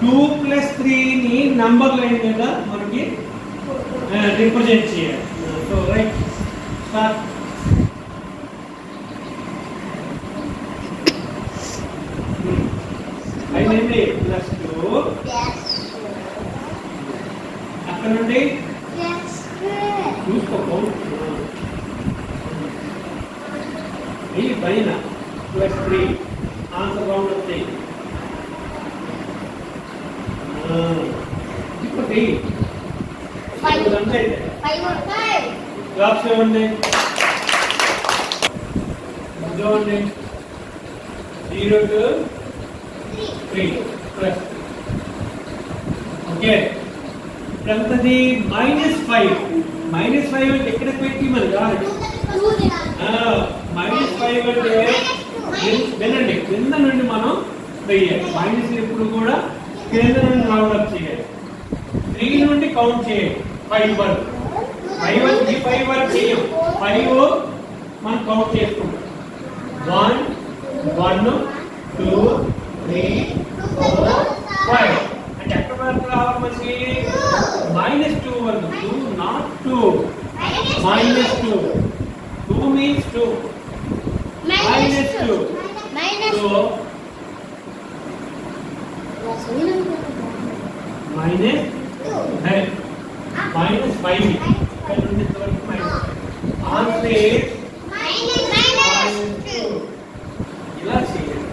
2 + 3 ని number line మీద మనకి రిప్రజెంట్ చేయాలి. So right start. అయినండి +2 అక్కడ నుండి చూసుకో ఈ పైన +3 ఆన్సర్ రౌండ్ వస్తాయి. ఇప్పుడు క్లాప్స్ ఇవ్వండి, చూడండి 0 to 3 ప్లస్. ఓకే ఎంతది -5. -5 అంటే ఎక్కడ పెట్టి మరి కాదు. -5 అంటే వినండి కింద నుండి మనం వెయ్యాలి. మైనస్ ఎప్పుడు కూడా కింద నుండి రౌండ్ అప్ చేయాలి. 3 నుండి కౌంట్ చేయాలి 5 వరకు. 5 వరకు చేయం. 5 మనం కౌంట్ చేసుకుంటాం. 1 1 2 3 4 5 అంటే ఎక్కడ వరకు రావాలి మనకి? -2 వరకు. 2 not 2. -2. 2 means 2. -2. So -5. Answer -2. ఇలా చేయాలి.